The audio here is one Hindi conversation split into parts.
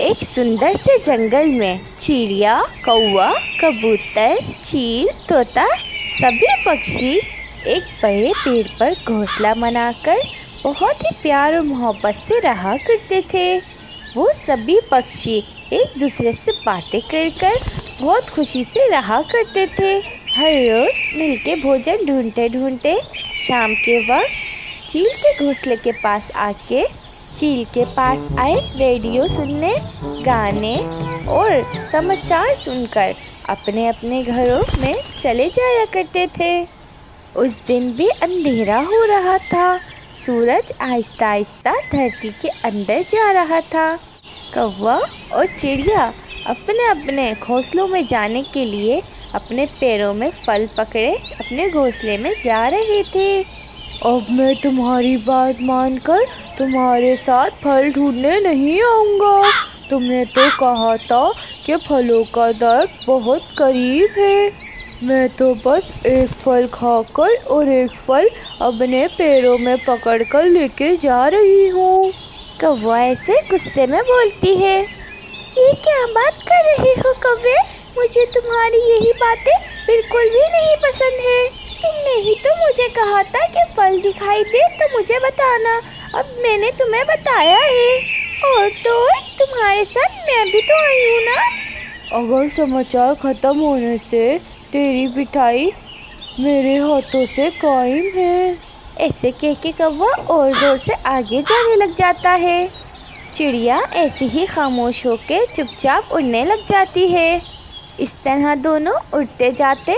एक सुंदर से जंगल में चिड़िया, कौवा, कबूतर, चील, तोता सभी पक्षी एक बड़े पेड़ पर घोंसला बनाकर बहुत ही प्यार और मोहब्बत से रहा करते थे। वो सभी पक्षी एक दूसरे से बातें कर बहुत खुशी से रहा करते थे। हर रोज मिलके भोजन ढूंढते ढूंढते शाम के वक्त चील के घोंसले के पास आके चील के पास आए रेडियो सुनने, गाने और समाचार सुनकर अपने अपने घरों में चले जाया करते थे। उस दिन भी अंधेरा हो रहा था। सूरज आहिस्ता आहिस्ता धरती के अंदर जा रहा था। कौवा और चिड़िया अपने अपने घोंसलों में जाने के लिए अपने पैरों में फल पकड़े अपने घोंसले में जा रहे थे। अब मैं तुम्हारी बात मानकर तुम्हारे साथ फल ढूंढने नहीं आऊँगा। तुमने तो कहा था कि फलों का दर बहुत करीब है। मैं तो बस एक फल खाकर और एक फल अपने पैरों में पकड़कर लेके जा रही हूँ। कौवा ऐसे गुस्से में बोलती है, ये क्या बात कर रही हो कौवे? मुझे तुम्हारी यही बातें बिल्कुल भी नहीं पसंद है। तुमने ही तो मुझे कहा था कि फल दिखाई दे तो मुझे बताना। अब मैंने तुम्हें बताया है और तो तुम्हारे साथ मैं भी तो आई हूँ ना। अगर समाचार खत्म होने से तेरी पिटाई मेरे हाथों से कायम है। ऐसे कह के कौवा और जोर से आगे जाने लग जाता है। चिड़िया ऐसे ही खामोश होकर चुपचाप उड़ने लग जाती है। इस तरह दोनों उड़ते जाते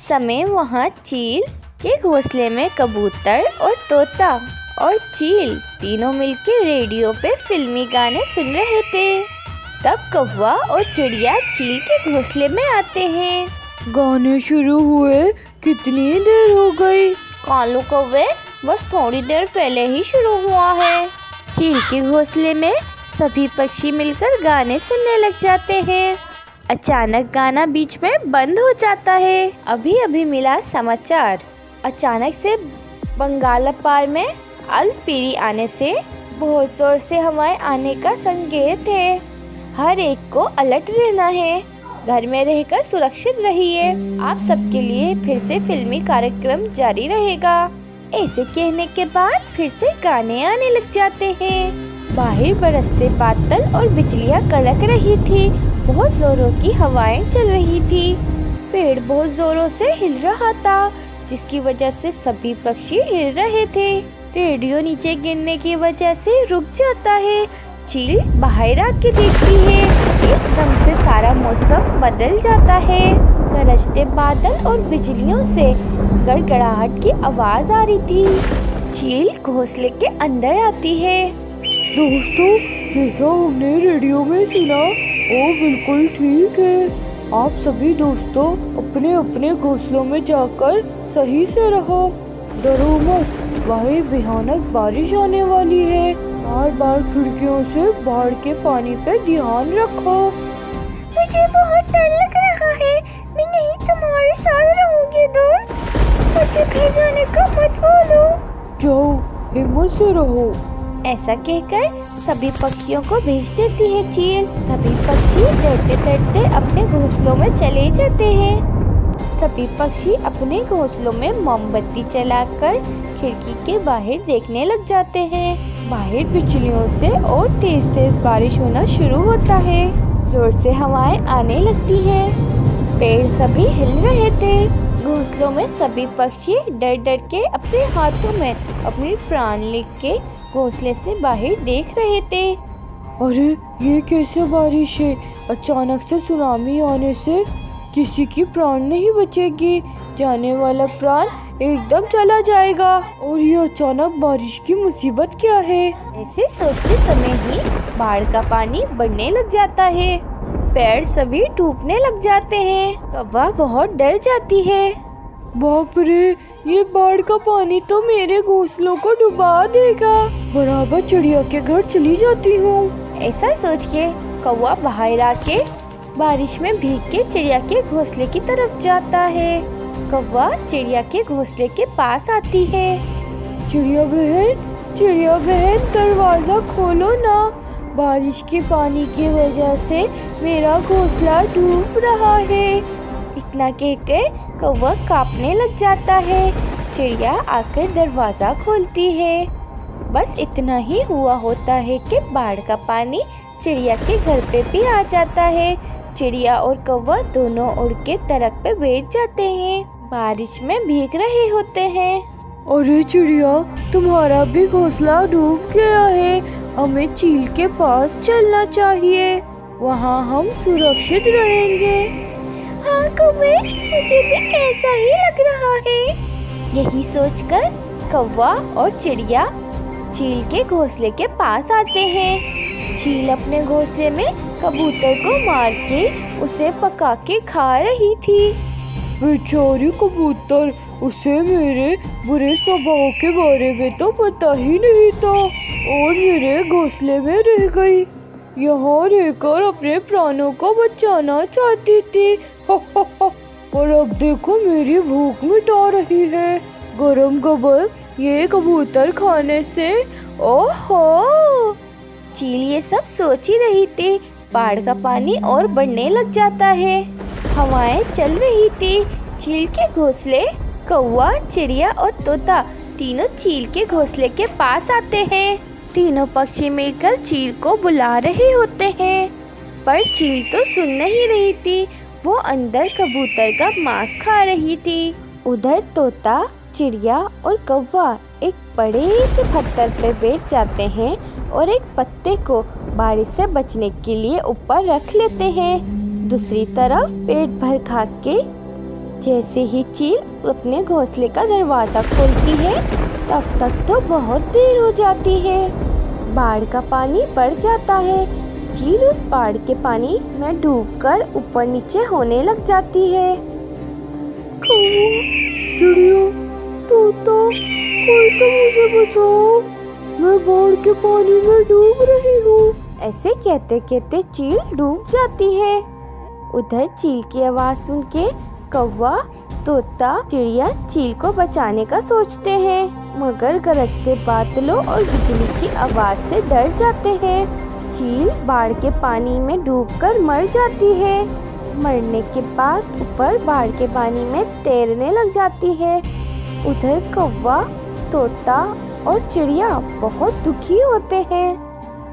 समय वहाँ चील के घोंसले में कबूतर और तोता और चील तीनों मिलकर रेडियो पे फिल्मी गाने सुन रहे थे। तब कौवा और चिड़िया चील के घोंसले में आते हैं। गाने शुरू हुए कितनी देर हो गई? कालू कौवे, बस थोड़ी देर पहले ही शुरू हुआ है। चील के घोंसले में सभी पक्षी मिलकर गाने सुनने लग जाते हैं। अचानक गाना बीच में बंद हो जाता है। अभी अभी मिला समाचार। अचानक से बंगाल पार में अल-पीरी आने से बहुत जोर से हवाएं आने का संकेत है। हर एक को अलर्ट रहना है। घर में रहकर सुरक्षित रहिए। आप सबके लिए फिर से फिल्मी कार्यक्रम जारी रहेगा। ऐसे कहने के बाद फिर से गाने आने लग जाते हैं। बाहर बरसते बादल और बिजलियां कड़क रही थी। बहुत जोरों की हवाएं चल रही थी। पेड़ बहुत जोरों से हिल रहा था, जिसकी वजह से सभी पक्षी हिल रहे थे। रेडियो नीचे गिरने की वजह से रुक जाता है। चील बाहर आके देखती है। एकदम से सारा मौसम बदल जाता है। गरजते बादल और बिजलियों से गड़गड़ाहट की आवाज आ रही थी। चील घोंसले के अंदर आती है। दोस्तों, जैसा हमने रेडियो में सुना वो बिल्कुल ठीक है। आप सभी दोस्तों अपने अपने घोंसलों में जाकर सही से रहो। डरो मत, बाहर भयानक बारिश आने वाली है। बार बार खिड़कियों से बाढ़ के पानी पे ध्यान रखो। मुझे बहुत डर लग रहा है। मैं नहीं तुम्हारे साथ रहूंगी दोस्त। मुझे घर जाने का मत बोलो। जाओ, हिम्मत से रहो। ऐसा कहकर सभी पक्षियों को भेज देती है चील। सभी पक्षी डरते डरते अपने घोंसलों में चले जाते हैं। सभी पक्षी अपने घोंसलों में मोमबत्ती जलाकर खिड़की के बाहर देखने लग जाते हैं। बाहर बिजलियों से और तेज तेज बारिश होना शुरू होता है। जोर से हवाएं आने लगती है। पेड़ सभी हिल रहे थे। घोंसलों में सभी पक्षी डर डर के अपने हाथों में अपनी प्राण लेके के घोंसले से बाहर देख रहे थे। अरे ये कैसे बारिश है? अचानक से सुनामी आने से किसी की प्राण नहीं बचेगी। जाने वाला प्राण एकदम चला जाएगा। और ये अचानक बारिश की मुसीबत क्या है? ऐसे सोचते समय ही बाढ़ का पानी बढ़ने लग जाता है। पेड़ सभी डूबने लग जाते हैं। कौवा बहुत डर जाती है। बाप रे, ये बाढ़ का पानी तो मेरे घोंसलों को डुबा देगा। बराबर चिड़िया के घर चली जाती हूँ। ऐसा सोच के कौवा बाहर आके बारिश में भीग के चिड़िया के घोंसले की तरफ जाता है। कौवा चिड़िया के घोंसले के पास आती है। चिड़िया बहन, चिड़िया बहन दरवाजा खोलो ना, बारिश के पानी की वजह से मेरा घोंसला डूब रहा है। इतना कहकर कौवा कांपने लग जाता है। चिड़िया आकर दरवाज़ा खोलती है। बस इतना ही हुआ होता है कि बाढ़ का पानी चिड़िया के घर पे भी आ जाता है। चिड़िया और कौवा दोनों उड़ के दरख्त पे बैठ जाते हैं, बारिश में भीग रहे होते हैं। अरे चिड़िया, तुम्हारा भी घोंसला डूब गया है, हमें चील के पास चलना चाहिए, वहाँ हम सुरक्षित रहेंगे। हाँ कौवे, मुझे भी ऐसा ही लग रहा है। यही सोचकर कौवा और चिड़िया चील के घोंसले के पास आते हैं। चील अपने घोंसले में कबूतर को मार के उसे पका के खा रही थी। बेचारी कबूतर, उसे मेरे बुरे स्वभाव के बारे में तो पता ही नहीं था और मेरे घोंसले में रह गई। यहाँ रहकर अपने प्राणों को बचाना चाहती थी। और अब देखो मेरी भूख मिटा रही है। गरम गरम ये कबूतर खाने से ओहो। चील ये सब सोच ही रही थी। बाढ़ का पानी और बढ़ने लग जाता है। हवाएं चल रही थी। चील के घोंसले, कौवा, चिड़िया और तोता तीनों चील के घोंसले के पास आते हैं। तीनों पक्षी मिलकर चील को बुला रहे होते हैं, पर चील तो सुन नहीं रही थी। वो अंदर कबूतर का मांस खा रही थी। उधर तोता, चिड़िया और कौवा एक बड़े से पत्थर पे बैठ जाते हैं और एक पत्ते को बारिश से बचने के लिए ऊपर रख लेते हैं। दूसरी तरफ पेट भर खा के जैसे ही चील अपने घोंसले का दरवाज़ा खोलती है, तब तक तो बहुत देर हो जाती है। बाढ़ का पानी बढ़ जाता है। चील उस बाढ़ के पानी में डूबकर ऊपर नीचे होने लग जाती है। कौवा, चिड़िया, तोता, कोई तो मुझे बचाओ, मैं बाढ़ के पानी में डूब रही हूँ। ऐसे कहते कहते चील डूब जाती है। उधर चील की आवाज़ सुन के कौवा, तोता, चिड़िया चील को बचाने का सोचते हैं, मगर गरजते बादलों और बिजली की आवाज़ से डर जाते हैं। चील बाढ़ के पानी में डूबकर मर जाती है। मरने के बाद ऊपर बाढ़ के पानी में तैरने लग जाती है। उधर कौवा, तोता और चिड़िया बहुत दुखी होते हैं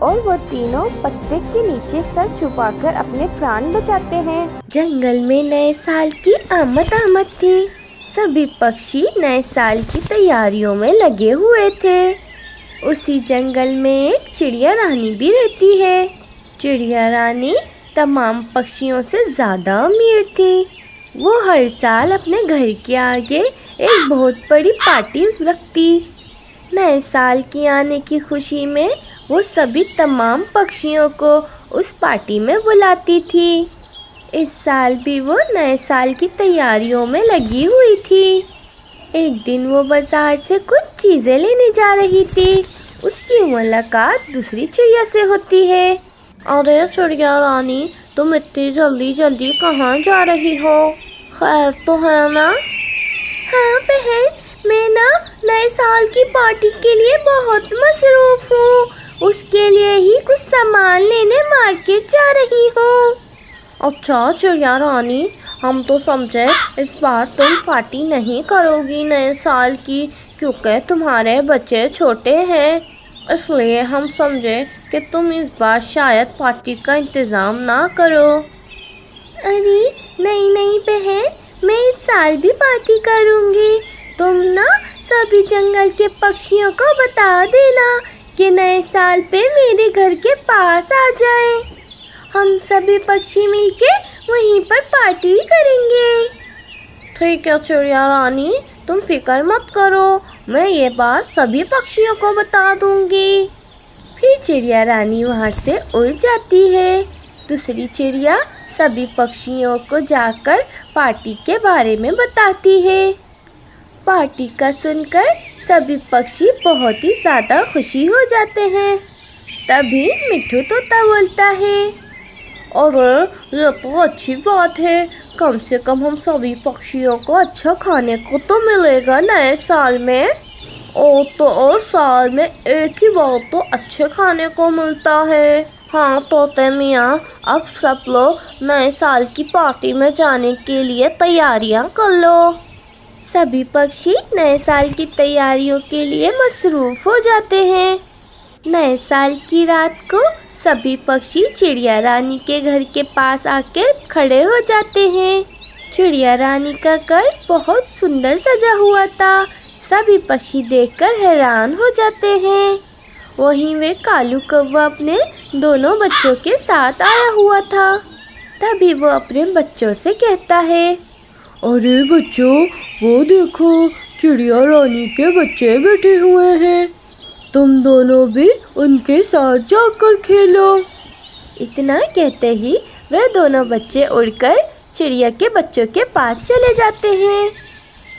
और वो तीनों पत्ते के नीचे सर छुपाकर अपने प्राण बचाते हैं। जंगल में नए साल की आमद थी। सभी पक्षी नए साल की तैयारियों में लगे हुए थे। उसी जंगल में एक चिड़िया रानी भी रहती है। चिड़िया रानी तमाम पक्षियों से ज़्यादा अमीर थी। वो हर साल अपने घर के आगे एक बहुत बड़ी पार्टी रखती। नए साल की आने की खुशी में वो सभी तमाम पक्षियों को उस पार्टी में बुलाती थी। इस साल भी वो नए साल की तैयारियों में लगी हुई थी। एक दिन वो बाजार से कुछ चीज़ें लेने जा रही थी। उसकी मुलाकात दूसरी चिड़िया से होती है। अरे चिड़िया रानी, तुम इतनी जल्दी जल्दी कहाँ जा रही हो? खैर तो है ना? हाँ बहन, मैं ना नए साल की पार्टी के लिए बहुत मसरूफ़ हूँ। उसके लिए ही कुछ सामान लेने मार्केट जा रही हूँ। अच्छा चिड़िया रानी, हम तो समझे इस बार तुम पार्टी नहीं करोगी नए साल की, क्योंकि तुम्हारे बच्चे छोटे हैं, इसलिए हम समझे कि तुम इस बार शायद पार्टी का इंतज़ाम ना करो। अरे नहीं बहन, मैं इस साल भी पार्टी करूँगी। तुम ना सभी जंगल के पक्षियों को बता देना कि नए साल पे मेरे घर के पास आ जाएं। हम सभी पक्षी मिलके वहीं पर पार्टी करेंगे। ठीक है चिड़िया रानी, तुम फिक्र मत करो, मैं ये बात सभी पक्षियों को बता दूंगी। फिर चिड़िया रानी वहाँ से उड़ जाती है। दूसरी चिड़िया सभी पक्षियों को जाकर पार्टी के बारे में बताती है। पार्टी का सुनकर सभी पक्षी बहुत ही ज़्यादा खुशी हो जाते हैं। तभी मिट्ठू तोता बोलता है, अरे ये तो अच्छी बात है, कम से कम हम सभी पक्षियों को अच्छा खाने को तो मिलेगा नए साल में। और साल में एक ही बार तो अच्छे खाने को मिलता है। हाँ तोते मियाँ, अब सब लोग नए साल की पार्टी में जाने के लिए तैयारियां कर लो। सभी पक्षी नए साल की तैयारियों के लिए मसरूफ हो जाते हैं। नए साल की रात को सभी पक्षी चिड़िया रानी के घर के पास आके खड़े हो जाते हैं। चिड़िया रानी का घर बहुत सुंदर सजा हुआ था। सभी पक्षी देखकर हैरान हो जाते हैं। वहीं वे कालू कौवा अपने दोनों बच्चों के साथ आया हुआ था। तभी वो अपने बच्चों से कहता है, अरे बच्चों, वो देखो चिड़िया रानी के बच्चे बैठे हुए हैं, तुम दोनों भी उनके साथ जाकर खेलो। इतना कहते ही वे दोनों बच्चे उड़कर चिड़िया के बच्चों के पास चले जाते हैं।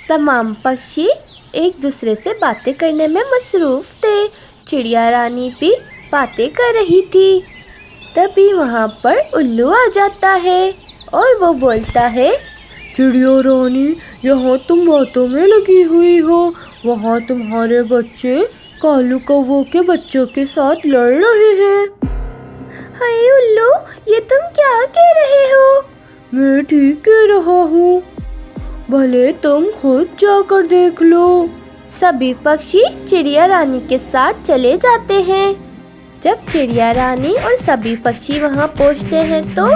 तमाम पक्षी एक दूसरे से बातें करने में मसरूफ थे। चिड़िया रानी भी बातें कर रही थी। तभी वहाँ पर उल्लू आ जाता है और वो बोलता है, चिड़िया रानी, यहाँ तुम बातों में लगी हुई हो, वहाँ तुम्हारे बच्चे कालू कौवे के बच्चों के साथ लड़ रहे हैं। हाय उल्लू, ये तुम क्या कह रहे हो? मैं ठीक कह रहा हूँ, भले तुम खुद जाकर देख लो। सभी पक्षी चिड़िया रानी के साथ चले जाते हैं। जब चिड़िया रानी और सभी पक्षी वहां पहुंचते हैं तो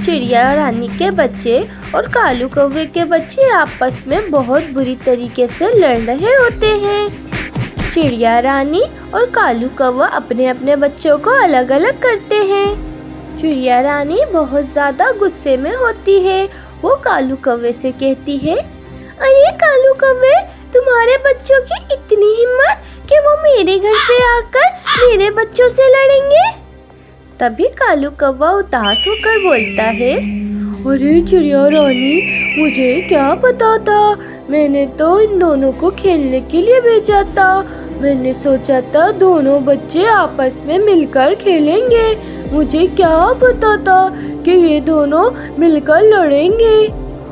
चिड़िया रानी के बच्चे और कालू कौवे के बच्चे आपस में बहुत बुरी तरीके से लड़ रहे होते हैं। चिड़िया रानी और कालू कौवा अपने अपने बच्चों को अलग अलग करते हैं। चिड़िया रानी बहुत ज़्यादा गुस्से में होती है। वो कालू कौवे से कहती है, अरे कालू कौवे, तुम्हारे बच्चों की इतनी हिम्मत कि वो मेरे घर पे आकर मेरे बच्चों से लड़ेंगे। तभी कालू कौवा उदास होकर बोलता है, अरे चिड़िया रानी, मुझे क्या पता था, मैंने तो इन दोनों को खेलने के लिए भेजा था। मैंने सोचा था दोनों बच्चे आपस में मिलकर खेलेंगे। मुझे क्या पता था कि ये दोनों मिलकर लड़ेंगे।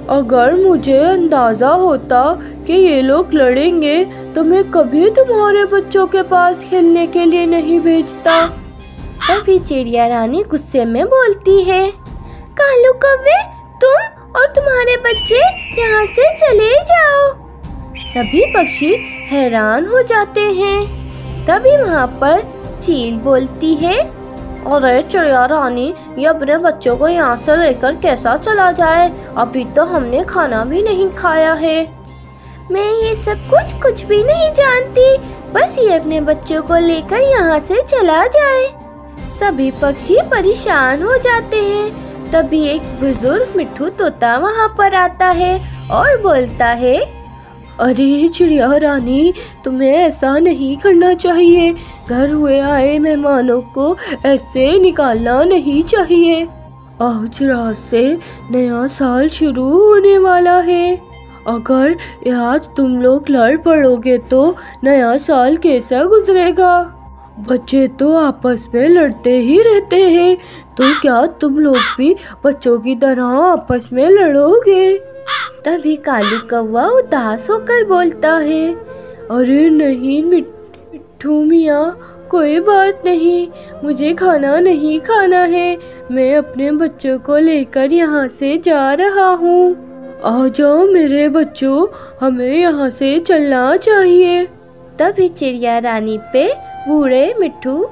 अगर मुझे अंदाज़ा होता कि ये लोग लड़ेंगे तो मैं कभी तुम्हारे बच्चों के पास खेलने के लिए नहीं भेजता। तभी चिड़िया रानी गुस्से में बोलती है, कालू कौवे, तुम और तुम्हारे बच्चे यहाँ से चले जाओ। सभी पक्षी हैरान हो जाते हैं। तभी वहाँ पर चील बोलती है, अरे चिड़िया रानी, ये अपने बच्चों को यहाँ से लेकर कैसा चला जाए? अभी तो हमने खाना भी नहीं खाया है। मैं ये सब कुछ भी नहीं जानती, बस ये अपने बच्चों को लेकर यहाँ से चला जाए। सभी पक्षी परेशान हो जाते हैं। तभी एक बुजुर्ग मिट्ठू तोता वहाँ पर आता है और बोलता है, अरे चिड़िया रानी, तुम्हें ऐसा नहीं करना चाहिए। घर हुए आए मेहमानों को ऐसे निकालना नहीं चाहिए। आज रात से नया साल शुरू होने वाला है। अगर आज तुम लोग लड़ पड़ोगे तो नया साल कैसा गुजरेगा? बच्चे तो आपस में लड़ते ही रहते हैं, तो क्या तुम लोग भी बच्चों की तरह आपस में लड़ोगे? तभी कालू कौवा उदास होकर बोलता है, अरे नहीं मिट्ठू मियाँ, कोई बात नहीं, मुझे खाना नहीं खाना है। मैं अपने बच्चों को लेकर यहाँ से जा रहा हूँ। आ जाओ मेरे बच्चों, हमें यहाँ से चलना चाहिए। तभी चिड़िया रानी पे बूढ़े मिट्ठू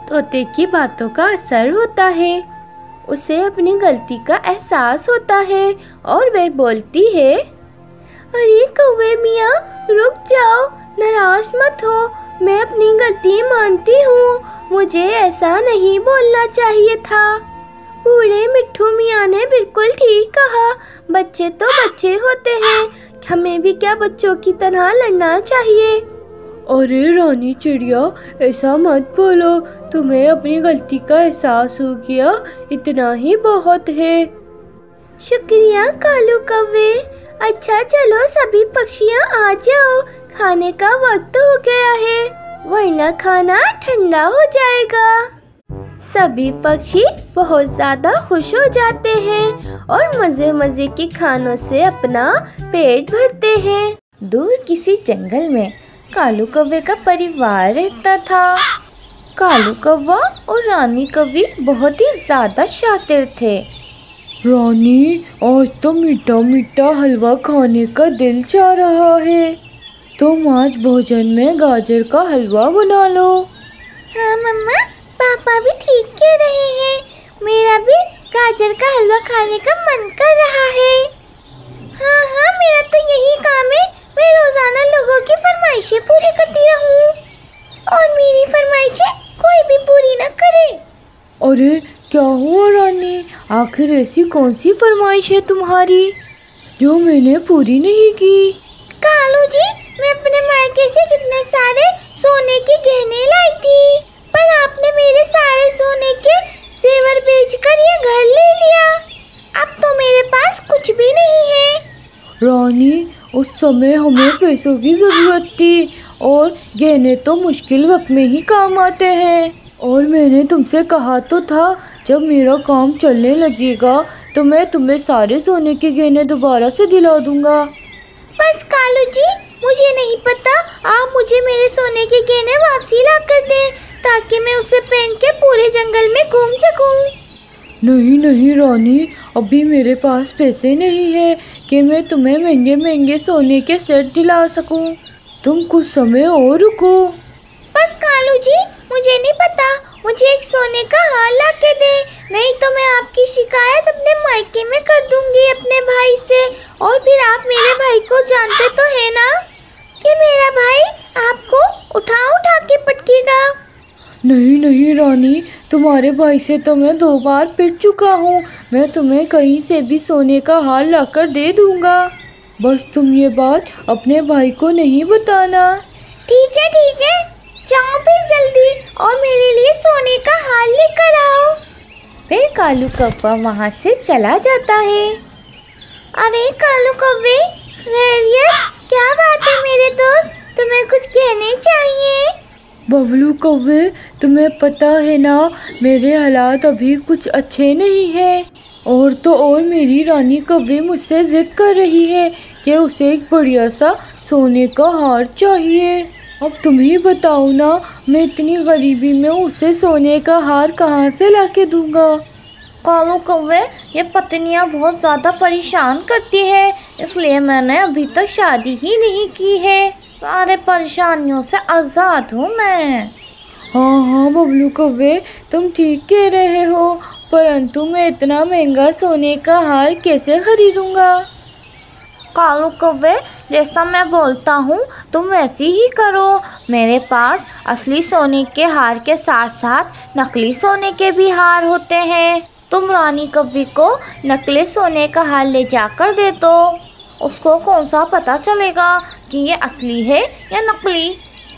तोते की बातों का असर होता है। उसे अपनी गलती का एहसास होता है और वह बोलती है, अरे कौवे मियाँ, रुक जाओ, नाराज मत हो, मैं अपनी गलती मानती हूँ। मुझे ऐसा नहीं बोलना चाहिए था। बूढ़े मिट्ठू मियाँ ने बिल्कुल ठीक कहा, बच्चे तो बच्चे होते हैं, हमें भी क्या बच्चों की तरह लड़ना चाहिए। अरे रानी चिड़िया, ऐसा मत बोलो, तुम्हें अपनी गलती का एहसास हो गया, इतना ही बहुत है। शुक्रिया कालू कौवे। अच्छा चलो सभी पक्षियाँ आ जाओ, खाने का वक्त हो गया है, वरना खाना ठंडा हो जाएगा। सभी पक्षी बहुत ज़्यादा खुश हो जाते हैं और मज़े मज़े के खानों से अपना पेट भरते हैं। दूर किसी जंगल में कालू कौवे का परिवार रहता था। कालू कौवा और रानी कौवी बहुत ही ज़्यादा शातिर थे। रानी, आज तो मीठा मीठा हलवा खाने का दिल चाह रहा है। तुम आज भोजन में गाजर का हलवा बना लो। हाँ मम्मा, पापा भी ठीक कह रहे हैं। मेरा भी गाजर का हलवा खाने का मन कर रहा है। हाँ हाँ, मेरा तो यही काम है। मैं रोजाना लोगों की फरमाइशें पूरी करती रहूं और मेरी फरमाइशें कोई भी पूरी न करे। अरे क्या हुआ रानी, आखिर ऐसी कौन सी फरमाइश है तुम्हारी जो मैंने पूरी नहीं की? कालू जी, मैं अपने मायके से कितने सारे सोने के गहने लाई थी, पर आपने मेरे सारे सोने के जेवर बेचकर ये घर ले लिया। अब तो मेरे पास कुछ भी नहीं है। रानी, उस समय हमें पैसों की ज़रूरत थी और गहने तो मुश्किल वक्त में ही काम आते हैं। और मैंने तुमसे कहा तो था, जब मेरा काम चलने लगेगा तो मैं तुम्हें सारे सोने के गहने दोबारा से दिला दूंगा। बस कालू जी, मुझे नहीं पता, आप मुझे मेरे सोने के गहने वापसी ला कर दें ताकि मैं उसे पहन के पूरे जंगल में घूम सकूं। नहीं नहीं रानी, अभी मेरे पास पैसे नहीं है कि मैं तुम्हें महंगे महंगे सोने के सेट दिला सकूं। तुम कुछ समय और रुको। बस कालू जी, मुझे नहीं पता, मुझे एक सोने का हार ला के दे, नहीं तो मैं आपकी शिकायत अपने मायके में कर दूंगी अपने भाई से। और फिर आप मेरे भाई को जानते तो है ना कि मेरा भाई आपको उठा उठा के पटकेगा। नहीं नहीं रानी, तुम्हारे भाई से तो मैं 2 बार पिट चुका हूँ। मैं तुम्हें कहीं से भी सोने का हार लाकर दे दूंगा। बस तुम ये बात अपने भाई को नहीं बताना। ठीक है, जाओ फिर जल्दी और मेरे लिए सोने का हार लेकर आओ। फिर कालू कौवा वहाँ से चला जाता है। अरे कालू कौवे, खैरियत? क्या बात है मेरे दोस्त, तुम्हें कुछ कहने चाहिए? बबलू कौवे, तुम्हें पता है ना, मेरे हालात अभी कुछ अच्छे नहीं हैं। और तो और मेरी रानी कौवे मुझसे जिद कर रही है कि उसे एक बढ़िया सा सोने का हार चाहिए। अब तुम ही बताओ ना, मैं इतनी गरीबी में उसे सोने का हार कहाँ से लाके दूंगा? कालू कौवे, ये पत्नियाँ बहुत ज़्यादा परेशान करती है, इसलिए मैंने अभी तक शादी ही नहीं की है। सारे परेशानियों से आज़ाद हूँ मैं। हाँ बबलू कौवे, तुम ठीक कह रहे हो, परंतु मैं इतना महंगा सोने का हार कैसे खरीदूंगा? कालू कौवे, जैसा मैं बोलता हूँ तुम वैसे ही करो। मेरे पास असली सोने के हार के साथ साथ नकली सोने के भी हार होते हैं। तुम रानी कौवी को नकली सोने का हार ले जाकर दे दो, उसको कौन सा पता चलेगा कि ये असली है या नकली।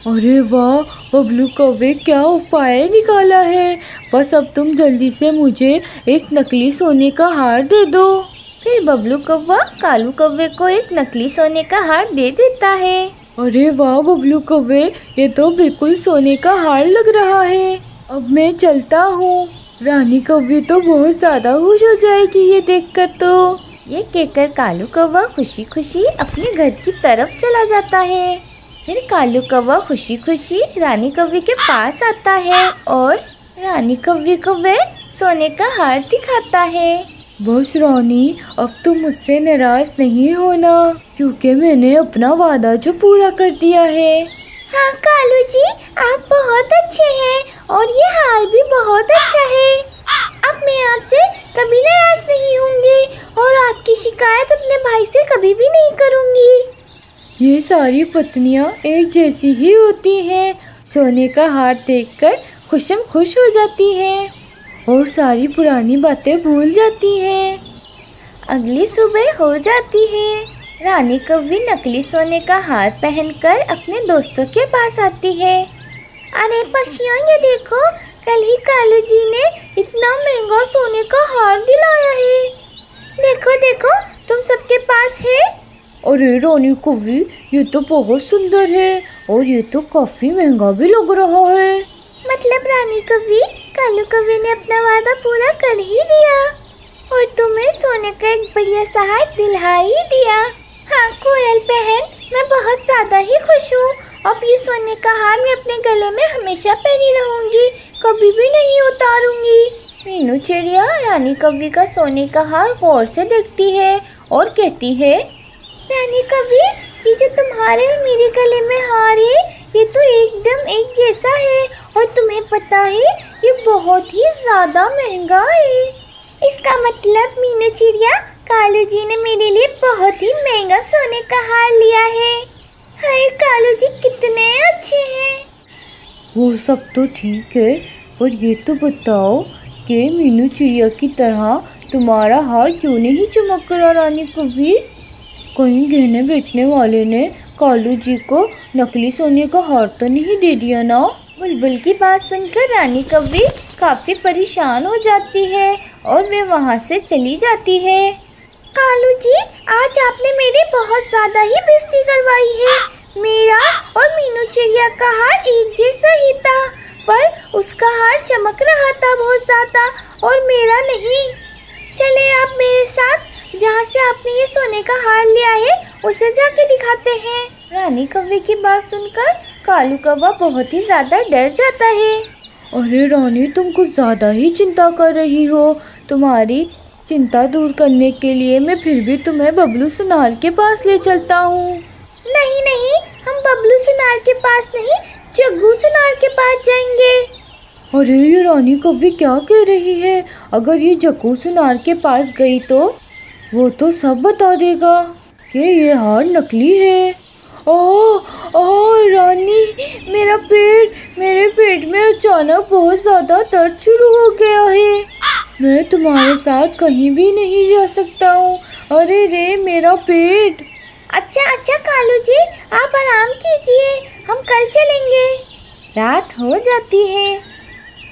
अरे वाह बबलू कौवे, क्या उपाय निकाला है। बस अब तुम जल्दी से मुझे एक नकली सोने का हार दे दो। फिर बबलू कौवा कालू कौवे को एक नकली सोने का हार दे देता है। अरे वाह बबलू कौवे, ये तो बिल्कुल सोने का हार लग रहा है। अब मैं चलता हूँ। रानी कौवी तो बहुत ज़्यादा खुश हो जाएगी ये देखकर। तो ये कहकर कालू कौवा खुशी खुशी अपने घर की तरफ चला जाता है। फिर कालू कौवा खुशी खुशी रानी कौवी के पास आता है और रानी कौवी को वह सोने का हार दिखाता है। बस रानी, अब तुम मुझसे नाराज नहीं होना, क्योंकि मैंने अपना वादा जो पूरा कर दिया है। हाँ कालू जी, आप बहुत अच्छे हैं और ये हार भी बहुत अच्छा है। अब मैं आपसे कभी नाराज नहीं होंगी और आपकी शिकायत अपने भाई से कभी भी नहीं करूँगी। ये सारी पत्नियाँ एक जैसी ही होती हैं, सोने का हार देखकर खुशम खुश हो जाती हैं और सारी पुरानी बातें भूल जाती हैं। अगली सुबह हो जाती है। रानी कौवी नकली सोने का हार पहनकर अपने दोस्तों के पास आती है। अरे पक्षियों, ये देखो, कल ही कालू जी ने इतना महंगा सोने का हार दिलाया है। देखो देखो, तुम सबके पास है। अरे रानी कौवी, ये तो बहुत सुंदर है और ये तो काफ़ी महंगा भी लग रहा है। मतलब रानी कौवी, कालू कौवी ने अपना वादा पूरा कर ही दिया और तुम्हें सोने का एक बढ़िया सा हार दिला ही दिया। हाँ कोयल बहन, मैं बहुत ज़्यादा ही खुश हूँ अब ये सोने का हार मैं अपने गले में हमेशा पहनी रहूंगी, कभी भी नहीं उतारूंगी। मीनू चिड़िया रानी कौवी का सोने का हार गौर से देखती है और कहती है, रानी कौवी, ये जो तुम्हारे और मेरे गले में हार है ये तो एकदम एक जैसा है, और तुम्हें पता है ये बहुत ही ज़्यादा महंगा है। इसका मतलब मीनू चिड़िया, कालू जी ने मेरे लिए बहुत ही महंगा सोने का हार लिया है। हाय कालू जी कितने अच्छे हैं। वो सब तो ठीक है, पर ये तो बताओ कि मीनू चिड़िया की तरह तुम्हारा हार क्यों नहीं चमक रहा रानी कौवी? कहीं गहने बेचने वाले ने कालू जी को नकली सोने का हार तो नहीं दे दिया ना? बुलबुल की बात सुनकर रानी कौवी काफ़ी परेशान हो जाती है और वे वहाँ से चली जाती है। कालू जी, आज आपने मेरी बहुत ज़्यादा ही बेइज्जती करवाई है। मेरा और मीनू चिड़िया का हार एक जैसा ही था, पर उसका हार चमक रहा था बहुत ज़्यादा और मेरा नहीं। चले आप मेरे साथ, जहाँ से आपने ये सोने का हार लिया है उसे जाके दिखाते हैं। रानी कौवी की बात सुनकर कालू कौवा बहुत ही ज़्यादा डर जाता है। अरे रानी, तुम कुछ ज़्यादा ही चिंता कर रही हो। तुम्हारी चिंता दूर करने के लिए मैं फिर भी तुम्हें बबलू सुनार के पास ले चलता हूँ। नहीं नहीं, हम बबलू सुनार के पास नहीं, जग्गू सुनार के पास जाएंगे। अरे ये रानी कौवी क्या कह रही है? अगर ये जग्गू सुनार के पास गई तो वो तो सब बता देगा कि ये हार नकली है। रानी, मेरे पेट में अचानक बहुत ज़्यादा दर्द शुरू हो गया है। मैं तुम्हारे साथ कहीं भी नहीं जा सकता हूँ। अरे रे मेरा पेट। अच्छा कालू जी, आप आराम कीजिए, हम कल चलेंगे। रात हो जाती है।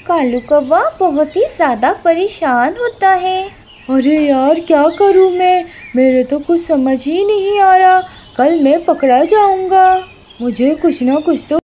कालू कौवा बहुत ही ज़्यादा परेशान होता है। अरे यार, क्या करूँ मैं? मेरे तो कुछ समझ ही नहीं आ रहा। कल मैं पकड़ा जाऊँगा। मुझे कुछ ना कुछ तो